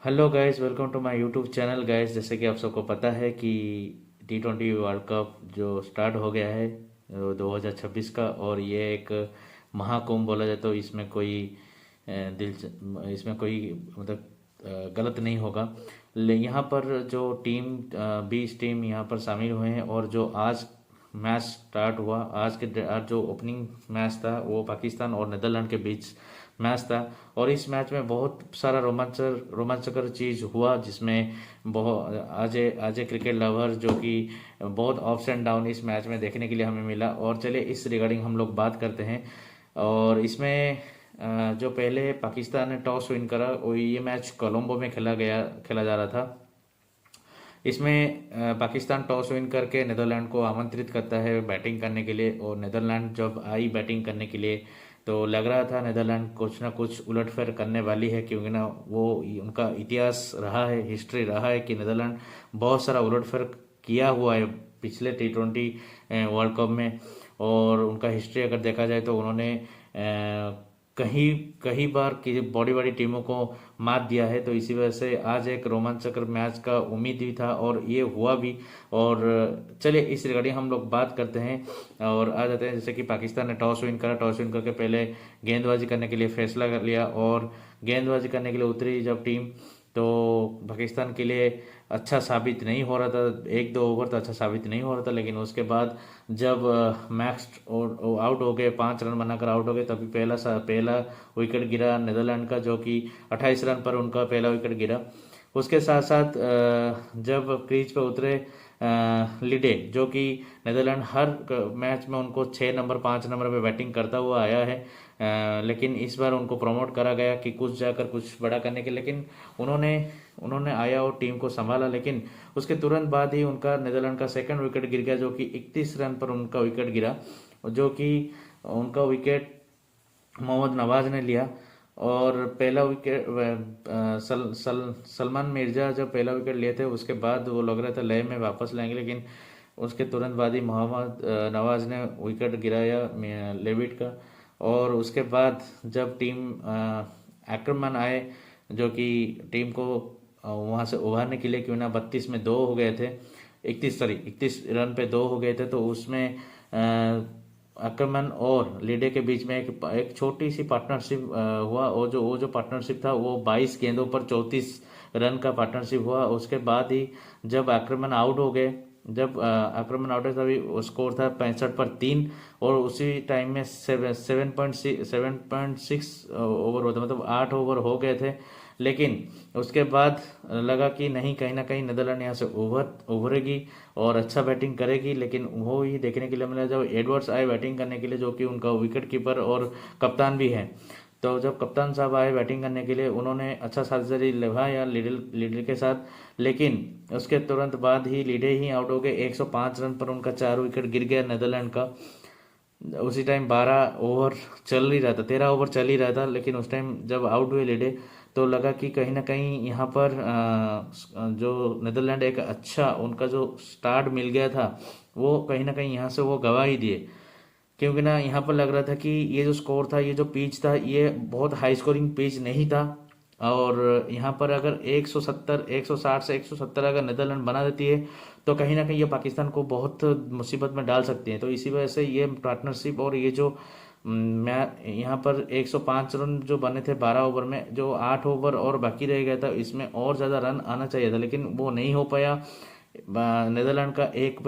Hello guys, welcome to my YouTube channel guys. जैसे कि आप सबको पता है कि T20 वर्ल्ड कप जो स्टार्ट हो गया है 2026 का, और ये एक महाकुंभ बोला जाए तो इसमें कोई इसमें कोई मतलब गलत नहीं होगा। यहाँ पर जो टीम 20 टीम यहाँ पर शामिल हुए हैं, और जो आज मैच स्टार्ट हुआ, आज जो ओपनिंग मैच था वो पाकिस्तान और नीदरलैंड के बीच मैच था। और इस मैच में बहुत सारा रोमांचकर चीज़ हुआ, जिसमें बहुत आज ए क्रिकेट लवर जो कि बहुत अप्स एंड डाउन इस मैच में देखने के लिए हमें मिला। और चलिए इस रिगार्डिंग हम लोग बात करते हैं। और इसमें जो पहले पाकिस्तान ने टॉस विन करा, वो ये मैच कोलंबो में खेला जा रहा था। इसमें पाकिस्तान टॉस विन करके नीदरलैंड को आमंत्रित करता है बैटिंग करने के लिए। और नीदरलैंड जब आई बैटिंग करने के लिए तो लग रहा था नीदरलैंड कुछ ना कुछ उलटफेर करने वाली है, क्योंकि ना वो उनका इतिहास रहा है, हिस्ट्री रहा है कि नीदरलैंड बहुत सारा उलटफेर किया हुआ है पिछले T20 वर्ल्ड कप में। और उनका हिस्ट्री अगर देखा जाए तो उन्होंने कहीं कई बार की बड़ी बड़ी टीमों को मात दिया है। तो इसी वजह से आज एक रोमांचकर मैच का उम्मीद भी था, और ये हुआ भी। और चलिए इस रिगार्डिंग हम लोग बात करते हैं और आ जाते हैं। जैसे कि पाकिस्तान ने टॉस विन करा, टॉस विन करके पहले गेंदबाजी करने के लिए फैसला कर लिया, और गेंदबाजी करने के लिए उतरी जब टीम, तो पाकिस्तान के लिए अच्छा साबित नहीं हो रहा था। एक दो ओवर तो अच्छा साबित नहीं हो रहा था, लेकिन उसके बाद जब मैक्स आउट हो गए, 5 रन बनाकर आउट हो गए, तभी पहला विकेट गिरा नीदरलैंड का, जो कि 28 रन पर उनका पहला विकेट गिरा। उसके साथ साथ जब क्रीज पे उतरे लिडे, जो कि नीदरलैंड हर मैच में उनको 6 नंबर 5 नंबर पे बैटिंग करता हुआ आया है, लेकिन इस बार उनको प्रमोट करा गया कि कुछ जाकर कुछ बड़ा करने के। लेकिन उन्होंने उन्होंने आया और टीम को संभाला, लेकिन उसके तुरंत बाद ही उनका नीदरलैंड का सेकंड विकेट गिर गया, जो कि 31 रन पर उनका विकेट गिरा, जो कि उनका विकेट मोहम्मद नवाज ने लिया। और पहला विकेट सलमान मिर्जा जब पहला विकेट लिए थे, उसके बाद वो लग रहा था लय में वापस लाएंगे, लेकिन उसके तुरंत बाद ही मोहम्मद नवाज ने विकेट गिराया लेविट का। और उसके बाद जब टीम आक्रमण आए, जो कि टीम को वहां से उभारने के लिए, क्यों ना 32 में 2 हो गए थे, 31 रन पे 2 हो गए थे, तो उसमें आक्रमण और लीडे के बीच में एक छोटी सी पार्टनरशिप हुआ। और वो जो पार्टनरशिप था वो 22 गेंदों पर 34 रन का पार्टनरशिप हुआ। उसके बाद ही जब आक्रमण आउट हो गए, जब आक्रमण आउट है, तभी स्कोर था 65 पर 3। और उसी टाइम में 7.6 ओवर होते, मतलब 8 ओवर हो गए थे। लेकिन उसके बाद लगा कि नहीं, कहीं ना कहीं नीदरलैंड यहाँ से उभरेगी और अच्छा बैटिंग करेगी। लेकिन वो ही देखने के लिए मिला जब एडवर्ड्स आए बैटिंग करने के लिए, जो कि उनका विकेट कीपर और कप्तान भी है। तो जब कप्तान साहब आए बैटिंग करने के लिए, उन्होंने अच्छा साझेदारी निभाया लीडर के साथ। लेकिन उसके तुरंत बाद ही लीडे ही आउट हो गए, 105 रन पर उनका 4 विकेट गिर गया नीदरलैंड का। उसी टाइम 12 ओवर चल ही रहा था, 13 ओवर चल ही रहा था। लेकिन उस टाइम जब आउट हुए लीडे, तो लगा कि कहीं ना कहीं यहाँ पर जो नीदरलैंड एक अच्छा उनका जो स्टार्ट मिल गया था, वो कहीं ना कहीं यहाँ से वो गवा ही दिए। क्योंकि ना यहाँ पर लग रहा था कि ये जो स्कोर था, ये जो पिच था, ये बहुत हाई स्कोरिंग पिच नहीं था। और यहाँ पर अगर 170 160 से 170 अगर नीदरलैंड बना देती है, तो कहीं ना कहीं ये पाकिस्तान को बहुत मुसीबत में डाल सकती है। तो इसी वजह से ये पार्टनरशिप और ये जो मैं यहाँ पर 105 रन जो बने थे 12 ओवर में, जो 8 ओवर और बाकी रह गया था, इसमें और ज़्यादा रन आना चाहिए था, लेकिन वो नहीं हो पाया। नीदरलैंड का एक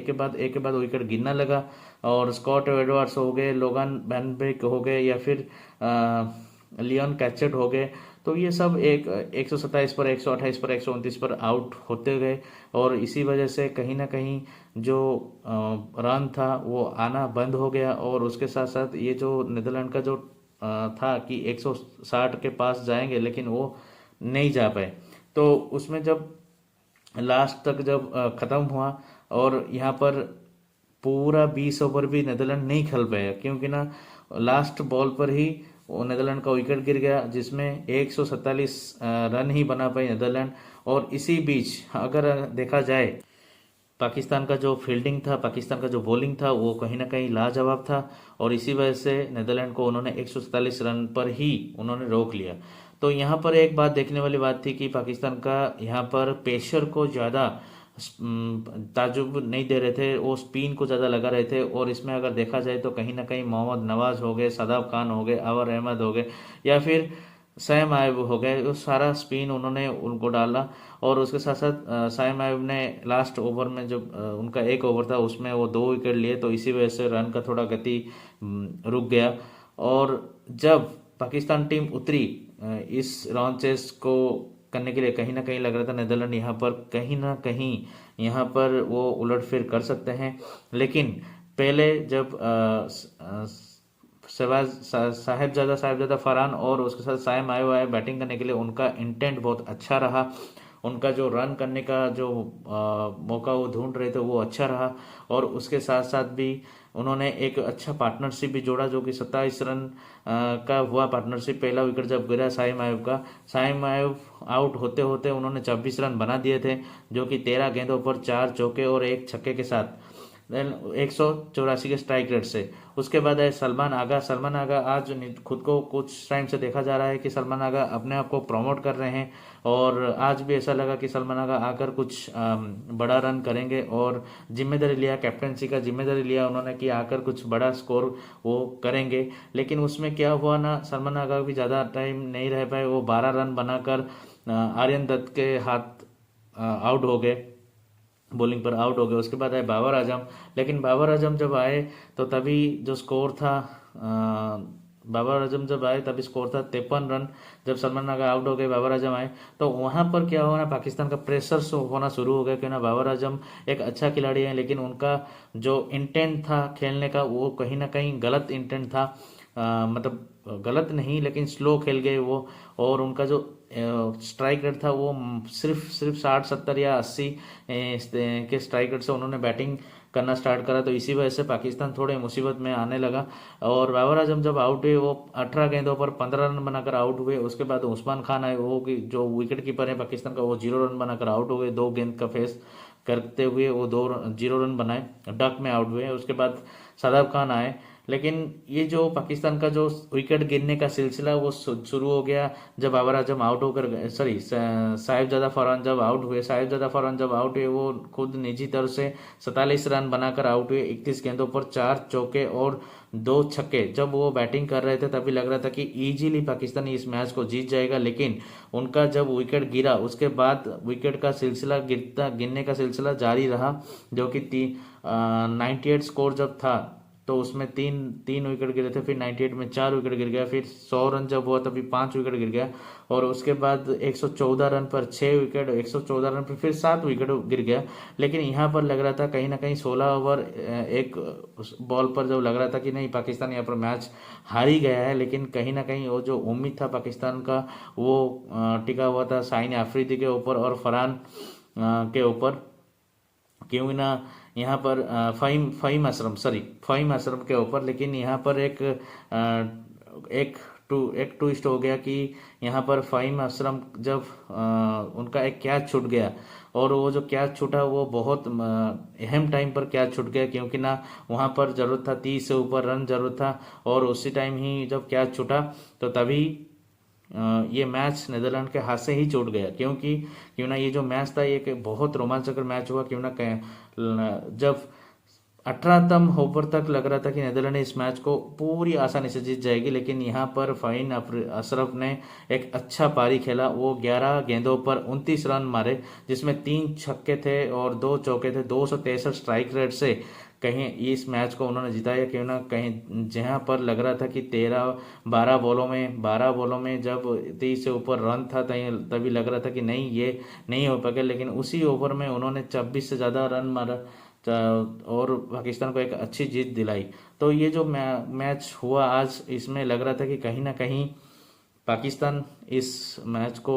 के बाद विकेट गिरना लगा। और स्कॉट एडवर्ड्स हो गए, लोगान बैनब्रिक हो गए, या फिर लियोन कैचेट हो गए। तो ये सब 127 पर, 128 पर, 129 पर आउट होते गए। और इसी वजह से कहीं ना कहीं जो रन था वो आना बंद हो गया। और उसके साथ साथ ये जो नीदरलैंड का जो था कि 160 के पास जाएंगे, लेकिन वो नहीं जा पाए। तो उसमें जब लास्ट तक जब ख़त्म हुआ, और यहाँ पर पूरा 20 ओवर भी नीदरलैंड नहीं खेल पाया, क्योंकि ना लास्ट बॉल पर ही वो नीदरलैंड का विकेट गिर गया, जिसमें 147 रन ही बना पाई नीदरलैंड। और इसी बीच अगर देखा जाए, पाकिस्तान का जो फील्डिंग था, पाकिस्तान का जो बॉलिंग था, वो कहीं ना कहीं लाजवाब था। और इसी वजह से नीदरलैंड को उन्होंने 147 रन पर ही उन्होंने रोक लिया। तो यहाँ पर एक बात देखने वाली बात थी कि पाकिस्तान का यहाँ पर पेसर को ज़्यादा ताजुब नहीं दे रहे थे, वो स्पिन को ज़्यादा लगा रहे थे। और इसमें अगर देखा जाए तो कहीं ना कहीं मोहम्मद नवाज हो गए, सदाब खान हो गए, अवर अहमद हो गए, या फिर सैम आयब हो गए, वो सारा स्पिन उन्होंने उनको डाला। और उसके साथ साथ सैम आयब ने लास्ट ओवर में जब उनका एक ओवर था उसमें वो 2 विकेट लिए, तो इसी वजह से रन का थोड़ा गति रुक गया। और जब पाकिस्तान टीम उतरी इस राउंड चेस को करने के लिए, कहीं ना कहीं लग रहा था नेदरलैंड यहाँ पर कहीं ना कहीं यहाँ पर वो उलटफेर कर सकते हैं। लेकिन पहले जब साहिबजादा फरहान और उसके साथ साइम आए बैटिंग करने के लिए, उनका इंटेंट बहुत अच्छा रहा। उनका जो रन करने का जो मौका वो ढूंढ रहे थे वो अच्छा रहा। और उसके साथ साथ भी उन्होंने एक अच्छा पार्टनरशिप भी जोड़ा, जो कि 27 रन का हुआ पार्टनरशिप। पहला विकेट जब गिरा साइम आयब का, साइम आयब आउट होते होते उन्होंने 26 रन बना दिए थे, जो कि 13 गेंदों पर 4 चौके और 1 छक्के के साथ 184 के स्ट्राइक रेट से। उसके बाद है सलमान आगा। सलमान आगा आज खुद को कुछ टाइम से देखा जा रहा है कि सलमान आगा अपने आप को प्रमोट कर रहे हैं, और आज भी ऐसा लगा कि सलमान आगा आकर कुछ बड़ा रन करेंगे। और जिम्मेदारी लिया, कैप्टनसी का जिम्मेदारी लिया उन्होंने कि आकर कुछ बड़ा स्कोर वो करेंगे। लेकिन उसमें क्या हुआ ना, सलमान आगा भी ज़्यादा टाइम नहीं रह पाए, वो 12 रन बनाकर आर्यन दत्त के हाथ आउट हो गए, बॉलिंग पर आउट हो गए। उसके बाद आए बाबर आजम। लेकिन बाबर आजम जब आए तो तभी जो स्कोर था, बाबर आजम जब आए तभी स्कोर था 53 रन। जब सलमान आगा आउट हो गए, बाबर आजम आए, तो वहां पर क्या हुआ ना, पाकिस्तान का प्रेशर होना शुरू हो गया, क्यों ना बाबर आजम एक अच्छा खिलाड़ी है, लेकिन उनका जो इंटेंट था खेलने का वो कहीं ना कहीं गलत इंटेंट था। मतलब गलत नहीं, लेकिन स्लो खेल गए वो। और उनका जो स्ट्राइक रेट था वो सिर्फ 60 70 या 80 के स्ट्राइक रेट से उन्होंने बैटिंग करना स्टार्ट करा, तो इसी वजह से पाकिस्तान थोड़े मुसीबत में आने लगा। और बाबर आजम जब आउट हुए, वो 18 गेंदों पर 15 रन बनाकर आउट हुए। उसके बाद उस्मान खान आए, वो जो विकेट कीपर है पाकिस्तान का, वो 0 रन बनाकर आउट हो गए। 2 गेंद का फेस करते हुए वो 0 रन बनाए, डक में आउट हुए। उसके बाद सदाब खान आए। लेकिन ये जो पाकिस्तान का जो विकेट गिरने का सिलसिला वो शुरू हो गया जब बाबर आजम आउट होकर गए, सॉरी साहिबजादा फरहान जब आउट हुए। साहिबजादा फरहान जब आउट हुए, वो खुद निजी तौर से 47 रन बनाकर आउट हुए, 31 गेंदों पर 4 चौके और 2 छक्के। जब वो बैटिंग कर रहे थे तभी लग रहा था कि इजीली पाकिस्तान इस मैच को जीत जाएगा। लेकिन उनका जब विकेट गिरा, उसके बाद विकेट का सिलसिला गिरने का सिलसिला जारी रहा, जो कि 98 स्कोर जब था तो उसमें तीन विकेट गिरे थे, फिर 98 में 4 विकेट गिर गया, फिर 100 रन जब हुआ तभी 5 विकेट गिर गया, और उसके बाद 114 रन पर 6 विकेट, 114 रन पर फिर 7 विकेट गिर गया। लेकिन यहाँ पर लग रहा था कहीं ना कहीं 16 ओवर एक बॉल पर जब लग रहा था कि नहीं पाकिस्तान यहाँ पर मैच हार ही गया है, लेकिन कहीं ना कहीं वो जो उम्मीद था पाकिस्तान का वो टिका हुआ था शाहीन अफरीदी के ऊपर और फरहान के ऊपर। क्यों ना यहाँ पर फ़हीम अशरफ के ऊपर। लेकिन यहाँ पर एक ट्विस्ट हो गया कि यहाँ पर फ़हीम अशरफ जब उनका एक कैच छूट गया, और वो जो कैच छूटा वो बहुत अहम टाइम पर कैच छूट गया, क्योंकि ना वहाँ पर ज़रूरत था 30 से ऊपर रन ज़रूरत था, और उसी टाइम ही जब कैच छूटा तो तभी ये मैच नेदरलैंड के हाथ से ही छूट गया। क्यों ना ये जो मैच था ये एक बहुत रोमांचकर मैच हुआ। क्यों ना जब 18तम ओवर तक लग रहा था कि नेदरलैंड इस मैच को पूरी आसानी से जीत जाएगी, लेकिन यहाँ पर फ़हीम अशरफ ने एक अच्छा पारी खेला। वो 11 गेंदों पर 29 रन मारे, जिसमें 3 छक्के थे और 2 चौके थे। 263 स्ट्राइक रेट से कहीं इस मैच को उन्होंने जिताया। क्यों ना कहीं जहां पर लग रहा था कि 12 बॉलों में जब 30 से ऊपर रन था तभी लग रहा था कि नहीं ये नहीं हो पाएगा, लेकिन उसी ओवर में उन्होंने 26 से ज़्यादा रन मारा और पाकिस्तान को एक अच्छी जीत दिलाई। तो ये जो मैच हुआ आज, इसमें लग रहा था कि कहीं ना कहीं पाकिस्तान इस मैच को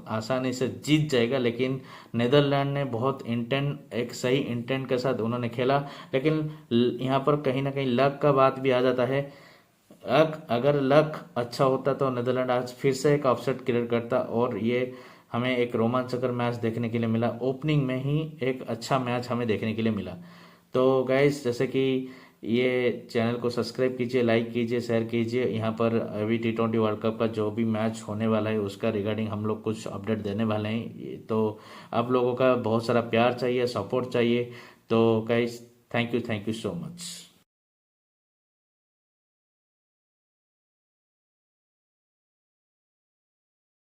आसानी से जीत जाएगा, लेकिन नेदरलैंड ने बहुत एक सही इंटेंट के साथ उन्होंने खेला। लेकिन यहाँ पर कहीं ना कहीं लक का बात भी आ जाता है। अगर लक अच्छा होता तो नेदरलैंड आज फिर से एक अपसेट क्रिएट करता, और ये हमें एक रोमांचकर मैच देखने के लिए मिला। ओपनिंग में ही एक अच्छा मैच हमें देखने के लिए मिला। तो गाइस, जैसे कि ये चैनल को सब्सक्राइब कीजिए, लाइक कीजिए, शेयर कीजिए। यहाँ पर अभी T20 वर्ल्ड कप का जो भी मैच होने वाला है उसका रिगार्डिंग हम लोग कुछ अपडेट देने वाले हैं। तो आप लोगों का बहुत सारा प्यार चाहिए, सपोर्ट चाहिए। तो guys, thank you so much.